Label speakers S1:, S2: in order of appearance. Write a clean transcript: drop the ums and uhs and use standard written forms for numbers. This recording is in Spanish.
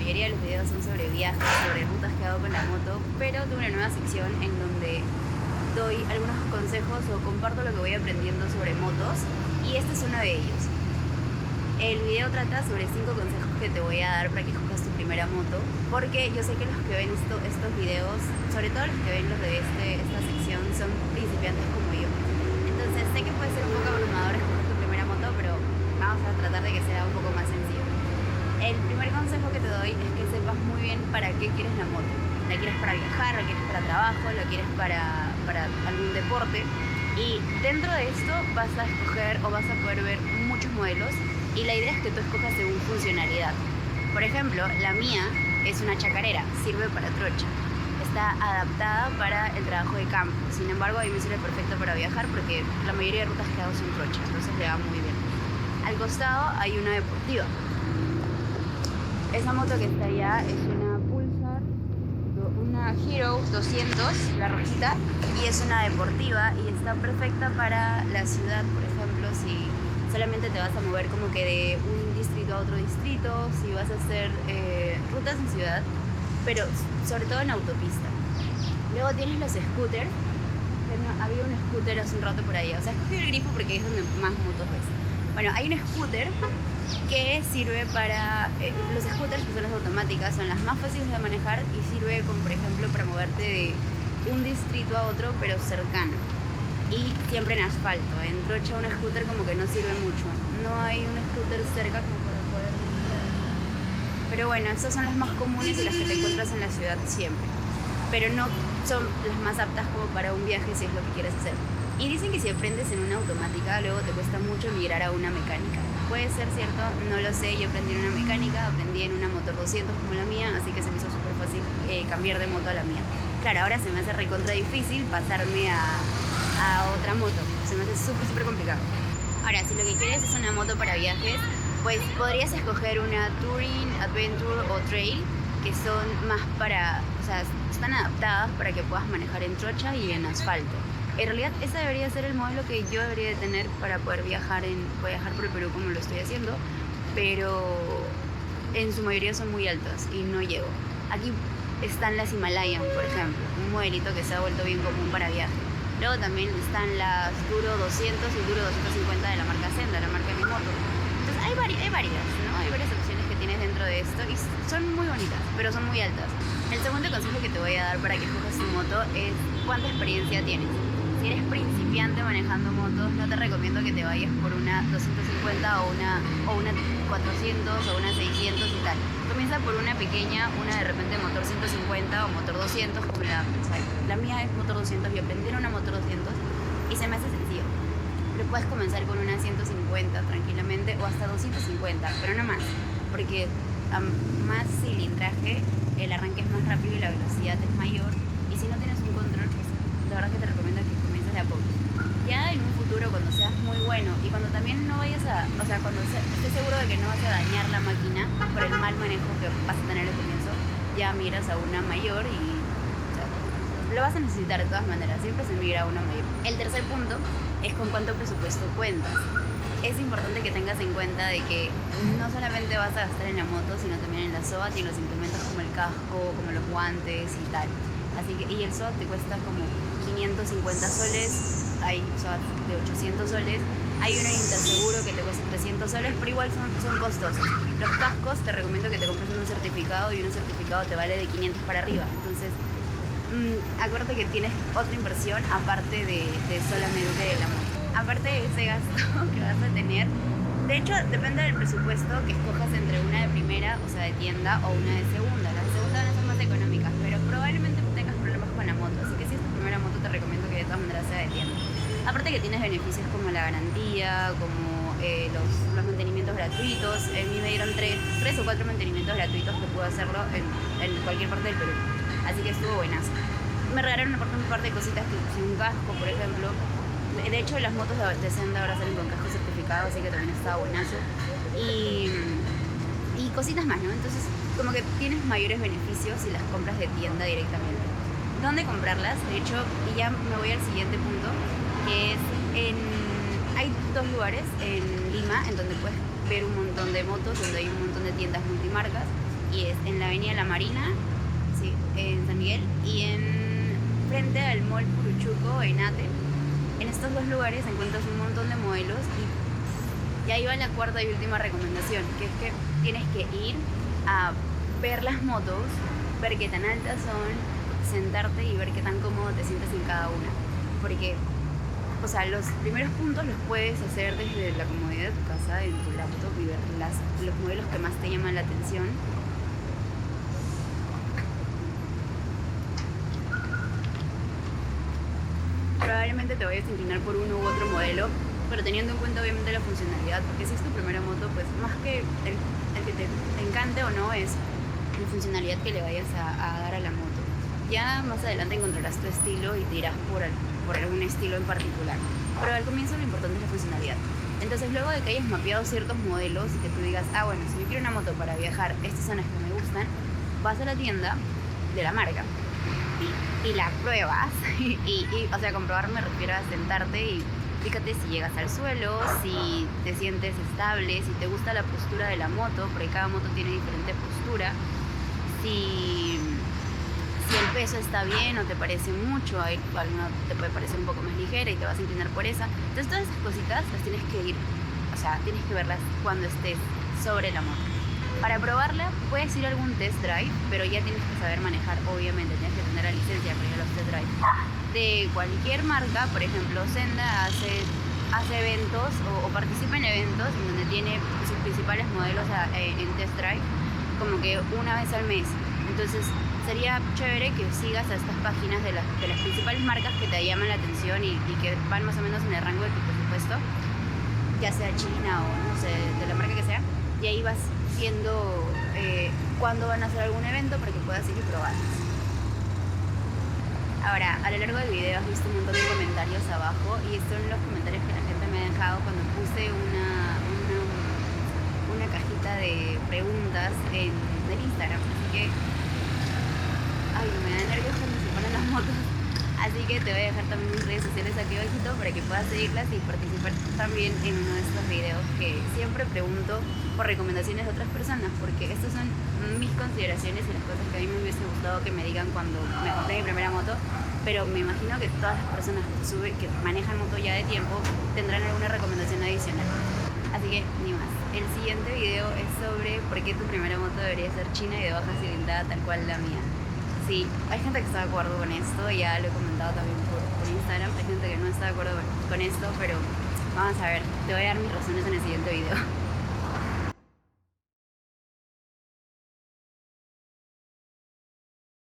S1: mayoría de los videos son sobre viajes, sobre rutas que hago con la moto, pero tengo una nueva sección en donde doy algunos consejos o comparto lo que voy aprendiendo sobre motos, y este es uno de ellos. El video trata sobre 5 consejos que te voy a dar para que escojas tu primera moto, porque yo sé que los que ven estos videos, sobre todo los que ven los de esta sección, son principiantes como yo. Entonces sé que puede ser un poco abrumador escoger tu primera moto, pero vamos a tratar de que sea un poco más sencillo. El primer consejo que te doy es que sepas muy bien para qué quieres la moto. ¿La quieres para viajar? ¿La quieres para trabajo? ¿La quieres para algún deporte? Y dentro de esto vas a escoger o vas a poder ver muchos modelos, y la idea es que tú escojas según funcionalidad. Por ejemplo, la mía es una chacarera, sirve para trocha. Está adaptada para el trabajo de campo. Sin embargo, a mí me sirve perfecto para viajar porque la mayoría de rutas que hago son trocha, entonces le va muy bien. Al costado hay una deportiva. Esa moto que está allá es una Pulsar, una Hero 200, la rojita, y es una deportiva y está perfecta para la ciudad, por ejemplo, si solamente te vas a mover como que de un distrito a otro distrito, si vas a hacer rutas en ciudad, pero sobre todo en autopista. Luego tienes los scooters. Había un scooter hace un rato por ahí, o sea, escogí el Grifo porque es donde más motos ves. Bueno, hay un scooter que sirve para... los scooters, que son las automáticas, son las más fáciles de manejar y sirve, como por ejemplo, para moverte de un distrito a otro, pero cercano. Y siempre en asfalto. En trocha un scooter como que no sirve mucho. No hay un scooter cerca como para poder... Pero bueno, esas son las más comunes y las que te encuentras en la ciudad siempre. Pero no son las más aptas como para un viaje si es lo que quieres hacer. Y dicen que si aprendes en una automática, luego te cuesta mucho migrar a una mecánica. Puede ser cierto, no lo sé. Yo aprendí en una mecánica, aprendí en una motor 200 como la mía, así que se me hizo súper fácil cambiar de moto a la mía. Claro, ahora se me hace recontra difícil pasarme a otra moto. Se me hace súper complicado. Ahora, si lo que quieres es una moto para viajes, pues podrías escoger una Touring, Adventure o Trail, que son más para... o sea, están adaptadas para que puedas manejar en trocha y en asfalto. En realidad, ese debería ser el modelo que yo debería de tener para poder viajar por el Perú como lo estoy haciendo, pero en su mayoría son muy altas y no llego. Aquí están las Himalayan, por ejemplo, un modelito que se ha vuelto bien común para viaje. Luego también están las Duro 200 y Duro 250 de la marca Senda, la marca de mi moto. Entonces hay varias, ¿no? Hay varias opciones que tienes dentro de esto y son muy bonitas, pero son muy altas. El segundo consejo que te voy a dar para que escojas tu moto es cuánta experiencia tienes. Si eres principiante manejando motos, no te recomiendo que te vayas por una 250 o una 400 o una 600 y tal. Comienza por una pequeña, una de repente motor 150 o motor 200, como la mía es motor 200 y aprendí en una motor 200 y se me hace sencillo. Pero puedes comenzar con una 150 tranquilamente o hasta 250, pero no más, porque a más cilindraje el arranque es más rápido y la velocidad es mayor, y si no tienes un control, pues la verdad que te recomiendo que comiences de a poco. Ya en un futuro, cuando seas muy bueno y cuando también no vayas o sea, cuando estés seguro de que no vas a dañar la máquina por el mal manejo que vas a tener al comienzo, ya miras a una mayor y lo vas a necesitar de todas maneras, siempre se migra a una mayor. El tercer punto es con cuánto presupuesto cuentas. Es importante que tengas en cuenta de que no solamente vas a gastar en la moto, sino también en la SOAT y en los implementos como el casco, como los guantes y tal. Así que, y el SOAT te cuesta como 550 soles, hay SOAT de 800 soles, hay uno interseguro que te cuesta 300 soles, pero igual son costosos. Los cascos te recomiendo que te compres un certificado, y un certificado te vale de 500 para arriba. Entonces, acuérdate que tienes otra inversión aparte de solamente la moto. Aparte de ese gasto que vas a tener, de hecho depende del presupuesto que escojas entre una de primera, o sea de tienda, o una de segunda. Las de segunda van a ser más económicas, pero probablemente tengas problemas con la moto, así que si es tu primera moto te recomiendo que de todas maneras sea de tienda. Aparte que tienes beneficios como la garantía, como los mantenimientos gratuitos. A mí me dieron tres o cuatro mantenimientos gratuitos que pude hacerlo en cualquier parte del Perú, así que estuvo buenazo. Me regalaron un par de cositas, que un casco, por ejemplo. De hecho, las motos de Senda ahora salen con casco certificado, así que también estaba buenazo. Y cositas más, ¿no? Entonces, como que tienes mayores beneficios si las compras de tienda directamente. ¿Dónde comprarlas? De hecho, y ya me voy al siguiente punto, que es hay dos lugares en Lima en donde puedes ver un montón de motos, donde hay un montón de tiendas multimarcas, y es en la avenida La Marina, sí, en San Miguel, y en frente al Mall Puruchuco en Ate. En estos dos lugares encuentras un montón de modelos y ahí va la cuarta y última recomendación, que es que tienes que ir a ver las motos, ver qué tan altas son, sentarte y ver qué tan cómodo te sientes en cada una. Porque, o sea, los primeros puntos los puedes hacer desde la comodidad de tu casa, en tu laptop, y ver los modelos que más te llaman la atención. Probablemente te vayas a inclinar por uno u otro modelo, pero teniendo en cuenta obviamente la funcionalidad, porque si es tu primera moto, pues más que el que te encante o no, es la funcionalidad que le vayas a dar a la moto. Ya más adelante encontrarás tu estilo y te irás por algún estilo en particular, pero al comienzo lo importante es la funcionalidad. Entonces, luego de que hayas mapeado ciertos modelos y que tú digas, bueno, si yo quiero una moto para viajar, estas son las que me gustan, vas a la tienda de la marca y la pruebas o sea, comprobar me refiero a sentarte y fíjate si llegas al suelo, si te sientes estable, si te gusta la postura de la moto, porque cada moto tiene diferente postura, si el peso está bien o te parece mucho, alguna te puede parecer un poco más ligera y te vas a inclinar por esa. Entonces todas esas cositas las tienes que ir, o sea, tienes que verlas cuando estés sobre la moto. Para probarla puedes ir a algún test drive, pero ya tienes que saber manejar, obviamente, tienes que tener la licencia para ir a los test drive. De cualquier marca, por ejemplo, Senda hace eventos o participa en eventos en donde tiene sus principales modelos en test drive, como que una vez al mes. Entonces sería chévere que sigas a estas páginas de las principales marcas que te llaman la atención y que van más o menos en el rango de tu presupuesto, ya sea China o no sé, de la marca que sea, y ahí vas viendo cuándo van a hacer algún evento para que puedas ir y probarlos. Ahora, a lo largo del video has visto un montón de comentarios abajo y estos son los comentarios que la gente me ha dejado cuando puse una cajita de preguntas en el Instagram. Así que, me da nervios cuando se ponen las motos. Así que te voy a dejar también mis redes sociales aquí abajito para que puedas seguirlas y participar también en uno de estos videos que siempre pregunto por recomendaciones de otras personas, porque estas son mis consideraciones y las cosas que a mí me hubiese gustado que me digan cuando me compré mi primera moto, pero me imagino que todas las personas que manejan moto ya de tiempo tendrán alguna recomendación adicional. Así que ni más. El siguiente video es sobre por qué tu primera moto debería ser china y de baja cilindrada tal cual la mía. Sí, hay gente que está de acuerdo con esto, ya lo he comentado también por Instagram, hay gente que no está de acuerdo con esto, pero vamos a ver, te voy a dar mis razones en el siguiente video.